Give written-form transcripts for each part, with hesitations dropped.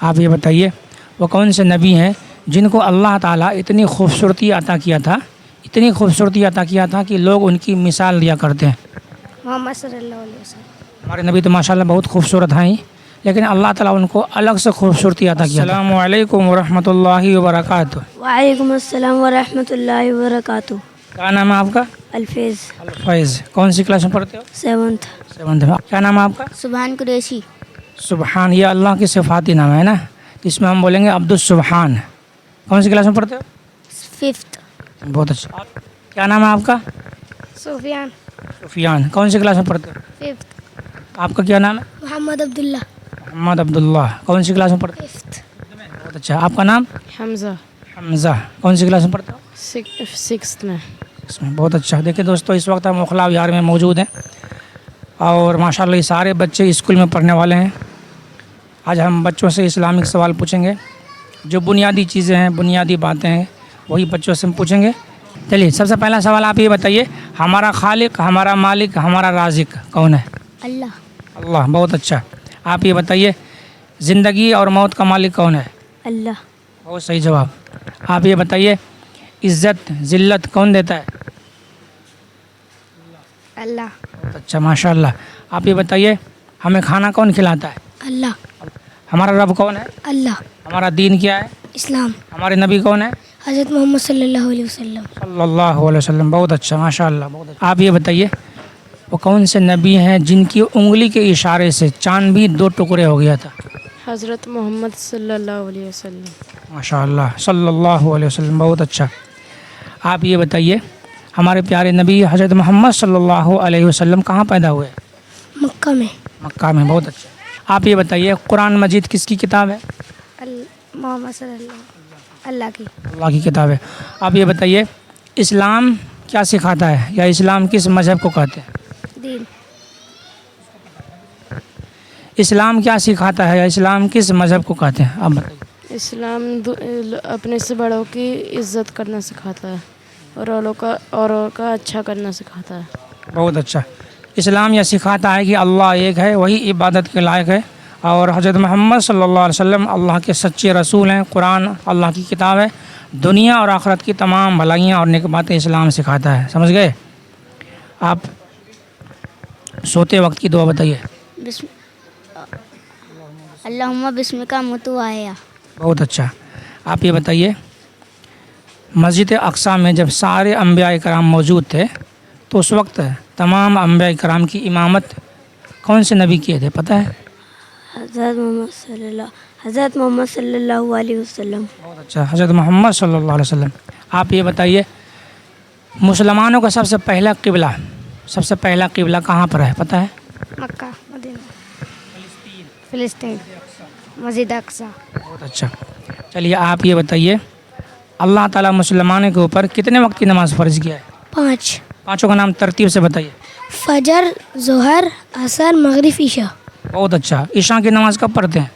آپ یہ بتائیے وہ کون سے نبی ہیں جن کو اللہ تعالیٰ اتنی خوبصورتی عطا کیا تھا، اتنی خوبصورتی عطا کیا تھا کہ لوگ ان کی مثال دیا کرتے ہیں؟ محمد صلی اللہ علیہ وسلم. ہمارے نبی تو ماشاءاللہ بہت خوبصورت ہیں، لیکن اللہ تعالیٰ ان کو الگ سے خوبصورتی عطا کیا. السلام علیکم ورحمۃ اللہ وبرکاتہ. وعلیکم السلام ورحمۃ اللہ وبرکاتہ. کیا نام ہے آپ کا؟ الفیض. فیض. کون سی کلاس میں پڑھتے ہو؟ 7th. 7th میں. کیا نام ہے آپ کا؟ سبحان قریشی. سبحان، یہ اللہ کی صفاتی نام ہے نا، تو اس میں ہم بولیں گے عبد السبحان. کون سی کلاس میں پڑھتے ہو؟ 5th. بہت اچھا. کیا نام ہے آپ کا؟ سفیان. سفیان. کون سی کلاس میں پڑھتے ہو؟ 5th. آپ کا کیا نام ہے؟ محمد عبداللہ. محمد عبداللہ. کون سی کلاس میں پڑھتے ہو؟ 5th. بہت اچھا. آپ کا نام؟ حمزہ. حمزہ. کون سی کلاس میں پڑھتے ہو؟ 6th میں. اس میں. بہت اچھا. دیکھیں دوستو، اس وقت ہم اوکھلا وہار میں موجود ہیں اور ماشاءاللہ یہ سارے بچے اسکول میں پڑھنے والے ہیں. آج ہم بچوں سے اسلامک سوال پوچھیں گے، جو بنیادی چیزیں ہیں، بنیادی باتیں ہیں، وہی بچوں سے ہم پوچھیں گے. چلیے سب سے پہلا سوال آپ یہ بتائیے، ہمارا خالق، ہمارا مالک، ہمارا رازق کون ہے؟ اللہ. اللہ. بہت اچھا. آپ یہ بتائیے، زندگی اور موت کا مالک کون ہے؟ اللہ. بہت صحیح جواب. آپ یہ بتائیے، عزت ذلت کون دیتا ہے؟ اللہ. بہت اچھا ماشاء اللہ. آپ یہ بتائیے، ہمیں کھانا کون کھلاتا ہے؟ اللہ. ہمارا رب کون ہے؟ اللہ. ہمارا دین کیا ہے؟ اسلام. ہمارے نبی کون ہے؟ حضرت محمد صلی اللہ علیہ وسلم. صلی اللہ علیہ وسلم. بہت اچھا ماشاء اللہ. بہت اچھا. آپ یہ بتائیے، وہ کون سے نبی ہیں جن کی انگلی کے اشارے سے چاند بھی 2 ٹکڑے ہو گیا تھا؟ حضرت محمد صلی اللہ علیہ وسلم. ماشاء اللہ صلی اللہ علیہ وسلم. بہت اچھا. آپ یہ بتائیے، ہمارے پیارے نبی حضرت محمد صلی اللہ علیہ وسلم کہاں پیدا ہوئے؟ مکہ میں. مکہ میں. بہت اچھا. آپ یہ بتائیے، قرآن مجید کس کی کتاب ہے؟ محمد صلی اللہ کی. اللہ کی کتاب ہے. آپ یہ بتائیے، اسلام کیا سکھاتا ہے، یا اسلام کس مذہب کو کہتے ہیں؟ دین. اسلام کیا سکھاتا ہے، یا اسلام کس مذہب کو کہتے ہیں؟ آپ بتائیے. اسلام اپنے سے بڑوں کی عزت کرنا سکھاتا ہے اور اوروں کا اچھا کرنا سکھاتا ہے. بہت اچھا. اسلام یہ سکھاتا ہے کہ اللہ ایک ہے، وہی عبادت کے لائق ہے، اور حضرت محمد صلی اللہ علیہ وسلم اللہ کے سچے رسول ہیں. قرآن اللہ کی کتاب ہے. دنیا اور آخرت کی تمام بھلائیاں اور نیک باتیں اسلام سکھاتا ہے. سمجھ گئے؟ آپ سوتے وقت کی دعا بتائیے. اللہم بسمک متو آیا. بہت اچھا. آپ یہ بتائیے، مسجد اقصی میں جب سارے انبیاء کرام موجود تھے تو اس وقت تمام انبیاء کرام کی امامت کون سے نبی کیے تھے، پتہ ہے؟ حضرت محمد صلی اللہ علیہ وسلم. بہت اچھا. حضرت محمد صلی اللہ علیہ وسلم. آپ یہ بتائیے، مسلمانوں کا سب سے پہلا قبلہ کہاں پر ہے، پتہ ہے؟ مکہ مدینہ. فلسطین. مسجد اقصی. بہت اچھا. چلیے آپ یہ بتائیے، اللہ تعالیٰ مسلمانوں کے اوپر کتنے وقت کی نماز فرض کیا ہے؟ 5. پانچوں کا نام ترتیب سے بتائیے. فجر، ظہر، عصر، مغرب، عشاء. بہت اچھا. عشاء کی نماز کب پڑھتے ہیں؟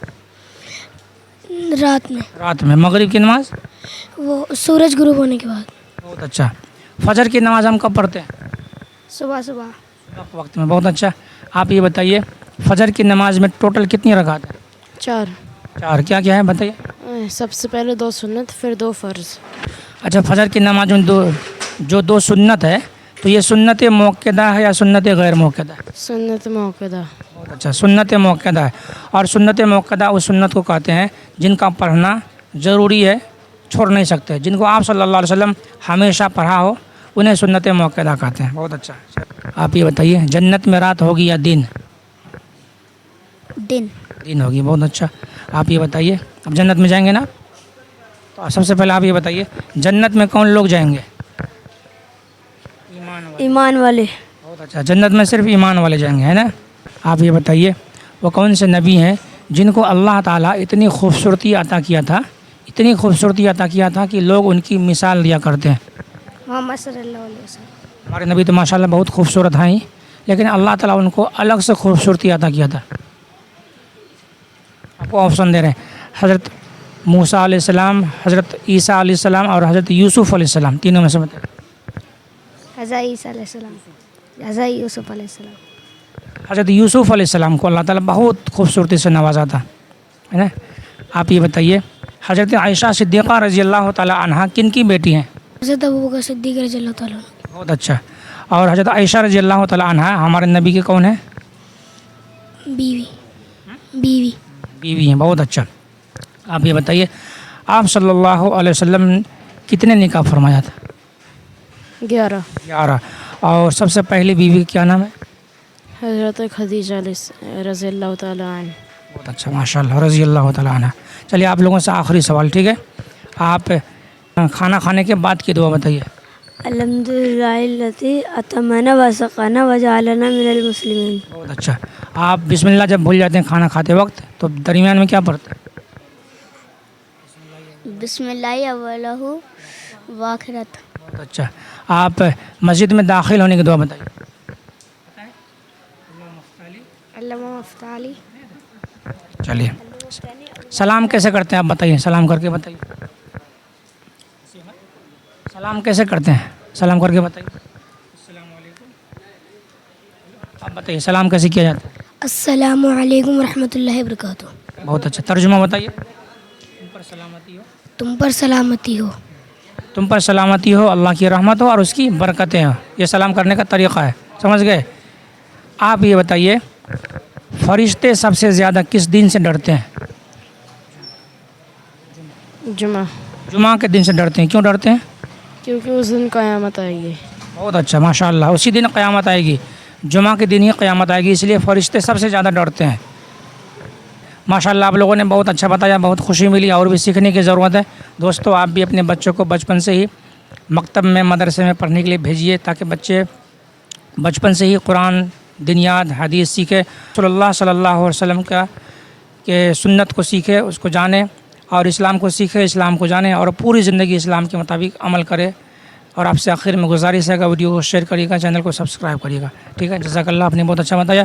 رات میں. رات میں. مغرب کی نماز؟ وہ سورج غروب ہونے کے بعد. بہت اچھا. فجر کی نماز ہم کب پڑھتے ہیں؟ صبح. وقت میں. بہت اچھا. آپ یہ بتائیے، فجر کی نماز میں ٹوٹل کتنی رکعت ہے؟ 4. کیا کیا ہے بتائیے. سب سے پہلے 2 سنت، پھر 2 فرض. اچھا، فجر کی نماز میں جو 2 سنت ہے، تو یہ سنت موقدہ ہے یا سنت غیر موقدہ ہے؟ سنت موقدہ. بہت اچھا. سنت موقدہ ہے. اور سنت موقدہ اس سنت کو کہتے ہیں جن کا پڑھنا ضروری ہے، چھوڑ نہیں سکتے. جن کو آپ صلی اللہ علیہ وسلم ہمیشہ پڑھا ہو انہیں سنت موقدہ کہتے ہیں. بہت اچھا. آپ یہ بتائیے، جنت میں رات ہوگی یا دن؟ دن ہوگی. بہت اچھا. آپ یہ بتائیے، اب جنت میں جائیں گے نا، تو سب سے پہلے آپ یہ بتائیے، جنت میں کون لوگ جائیں گے؟ ایمان والے. بہت اچھا. جنت میں صرف ایمان والے جائیں گے، ہے نا؟ آپ یہ بتائیے، وہ کون سے نبی ہیں جن کو اللہ تعالیٰ اتنی خوبصورتی عطا کیا تھا کہ لوگ ان کی مثال دیا کرتے ہیں؟ محمد صلی اللہ علیہ وسلم. ہمارے نبی تو ماشاءاللہ بہت خوبصورت ہیں، لیکن اللہ تعالیٰ ان کو الگ سے خوبصورتی عطا کیا تھا. آپ کو آپشن دے رہے ہیں، حضرت موسیٰ علیہ السلام، حضرت عیسیٰ علیہ السلام اور حضرت یوسف علیہ السلام. تینوں میں سے بتائیں. حضرت عیسیٰ علیہ السلام. حضرت یوسف علیہ السلام. حضرت یوسف علیہ السلام کو اللہ تعالیٰ بہت خوبصورتی سے نوازا تھا، ہے نا؟ آپ یہ بتائیے حضرت عائشہ صدیقہ رضی اللہ تعالی عنہا کن کی بیٹی ہیں؟ حضرت ابو بکر صدیق رضی اللہ تعالیٰ عنہ. بہت اچھا. اور حضرت عائشہ رضی اللہ تعالی عنہا ہمارے نبی کے کون ہیں؟ بیوی. بیوی. بیوی ہیں. بہت اچھا. آپ یہ بتائیے آپ صلی اللہ علیہ وسلم کتنے نکاح فرمایا تھا؟ 11. 11. اور سب سے پہلی بیوی کا کیا نام ہے؟ حضرت خدیجہ رضی اللہ تعالیٰ عنہ. بہت اچھا ماشاء اللہ رضی اللہ تعالیٰ عنہ. چلیے آپ لوگوں سے آخری سوال ٹھیک ہے. آپ کھانا کھانے کے بعد کی دعا بتائیے. الحمد للہ الذی اطعمنا وسقانا وجعلنا من المسلمین. بہت اچھا. آپ بسم اللہ جب بھول جاتے ہیں کھانا کھاتے وقت تو درمیان میں کیا پڑھتے ہیں؟ بسم اللہ اولہ واخرت. بہت اچھا. آپ مسجد میں داخل ہونے کی دعا بتائیے. علامہ مفتالی. چلیے سلام کیسے کرتے ہیں آپ بتائیے. سلام کر کے بتائیے. سلام کیسے کرتے ہیں؟ سلام کر کے بتائیے. السلام علیکم. آپ بتائیے سلام کیسے کیا جاتا ہے؟ السلام علیکم ورحمۃ اللہ وبرکاتہ. بہت اچھا. ترجمہ بتائیے. تم پر سلامتی ہو. تم پر سلامتی ہو. تم پر سلامتی ہو، اللہ کی رحمت ہو اور اس کی برکتیں ہوں. یہ سلام کرنے کا طریقہ ہے. سمجھ گئے؟ آپ یہ بتائیے فرشتے سب سے زیادہ کس دن سے ڈرتے ہیں؟ جمعہ. جمعہ کے دن سے ڈرتے ہیں. کیوں ڈرتے ہیں؟ کیونکہ اس دن قیامت آئے گی. بہت اچھا ماشاء اللہ. اسی دن قیامت آئے گی. جمعہ کے دن ہی قیامت آئے گی، اس لیے فرشتے سب سے زیادہ ڈرتے ہیں. ماشاء اللہ آپ لوگوں نے بہت اچھا بتایا، بہت خوشی ملی. اور بھی سیکھنے کی ضرورت ہے. دوستو آپ بھی اپنے بچوں کو بچپن سے ہی مکتب میں مدرسے میں پڑھنے کے لیے بھیجیے تاکہ بچے بچپن سے ہی قرآن دنیات حدیث سیکھے. صلی اللہ علیہ وسلم کا کہ سنت کو سیکھے، اس کو جانے اور اسلام کو سیکھے، اسلام کو جانے اور پوری زندگی اسلام کے مطابق عمل کرے. اور آپ سے آخر میں گزارش ہے کہ ویڈیو کو شیئر کریے گا، چینل کو سبسکرائب کریے گا. ٹھیک ہے. جزاک اللہ. آپ نے بہت اچھا بتایا.